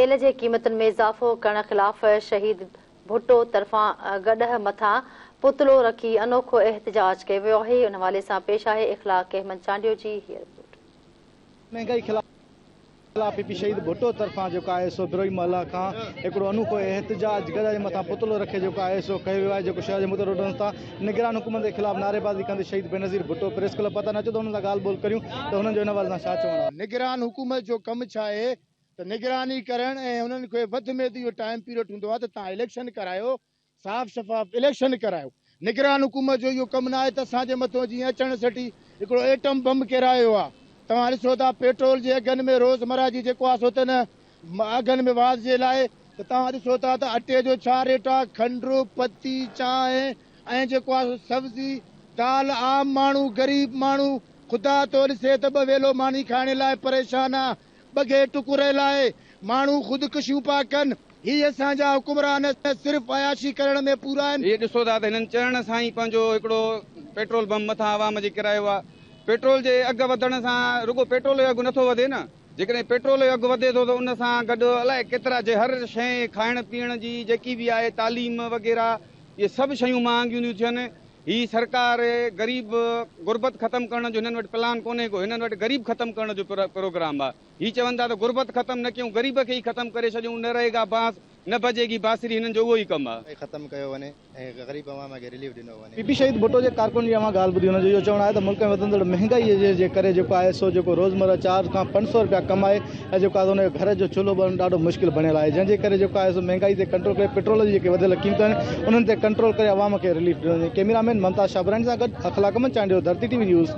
तेल जे क़ीमतुनि में इज़ाफ़ो करण ख़िलाफ़ शहीद भुट्टो तरफ़ां गॾह मथां पुतलो रखी अनोखो एहतिजाज कयो वियो आहे। उन हवाले सां पेश आहे इख़लाक़ अहमद चांडियो जी हीअ रिपोर्ट। महंगाई खिलाफ़ शहीद भुट्टो तरफ़ां जेको आहे सो बिरोई महला खां हिकिड़ो अनोखो एहतिजाज गॾ जे मथां पुतलो रखे जेको आहे सो कयो वियो आहे। जेको शहर जे मुद रोडनि तां निगरान हुकूमत जे ख़िलाफ़ नारेबाज़ी कंदे शहीद बेनज़ीर भुट्टो प्रेस क्लब पता न अचो त हुननि सां ॻाल्हि ॿोल करियूं त हुननि जो हिन हवाले सां छा चवणो आहे। निगरान हुकूमत जो कमु छा आहे त निगरानी करण ऐं हुननि खे वधि में वधि इहो टाइम पीरियड हूंदो आहे त तव्हां इलेक्शन करायो, साफ़ शफ़ाफ इलेक्शन करायो। निगरान हुकूमत जो इहो कमु न आहे त असांजे मथां जीअं अचण सटी हिकिड़ो एटम बम किरायो आहे। तव्हां ॾिसो था पेट्रोल जे अघनि में रोज़मर्रा जी जेको आहे सो त न अघनि में वाध जे लाइ त तव्हां ॾिसो था त अटे जो छा रेट आहे, खंडु पती चांहि ऐं जेको आहे सब्ज़ी दाल आम माण्हू गरीब माण्हू ख़ुदा तो ॾिसे त ॿ वेलो मानी खाइण लाइ परेशान आहे। बगे टुकुरे लाइ माण्हू ख़ुदकुशियूं पिया कनि। ही असांजा हुकुमरान सिर्फ़ु अयाशी करण में पूरा आहिनि। ये ॾिसो था त हिननि चढ़ण सां ई पंहिंजो हिकिड़ो पेट्रोल बम मथां आवाम जे किरायो आहे। पेट्रोल जे अघु वधण सां रुगो पेट्रोल जो अघु नथो वधे न, जेकॾहिं पेट्रोल जो अघु वधे थो त उन सां गॾु अलाए केतिरा जे हर शइ खाइण पीअण जी जेकी बि आहे तालीम वग़ैरह इहे सभु शयूं महांगियूं थियूं थियनि। ही सरकार गरीब गुरबत ख़तमु करण जो हिननि वटि प्लान कोन्हे को, हिननि वटि गरीब ख़तमु करण जो प्रोग्राम आहे। ही चवनि था त गुरबत ख़तमु न कयूं, गरीब खे ई ख़तमु करे छॾियूं। न रहेगा बांस न बजेगी बांसुरी, हिननि जो उहो ई कमु आहे। ख़तमु कयो वञे ऐं ग़रीब अवाम खे रिलीफ ॾिनो वञे। पीपी शहीद भुट्टो जे कारकुन जी मां ॻाल्हि ॿुधी, हुनजो इहो चवणु आहे त मुल्क में वधंदड़ महांगाई जे करे जेको आहे सो जेको रोज़मर्रा 4 खां 500 रुपया कमाए ऐं जेको आहे हुनजो घर जो चूल्हो ॿरण ॾाढो मुश्किल बणियल आहे। जंहिंजे करे जेको आहे सो महांगाई ते कंट्रोल करे पेट्रोल जी जेके वधियल क़ीमत आहिनि उन्हनि ते कंट्रोल करे अवाम खे रिलीफ ॾिनो वञे। कैमरामैन ममता शाबरानी सां गॾु इख़लाक़ अहमद चांडियो, धरती टीवी न्यूज़।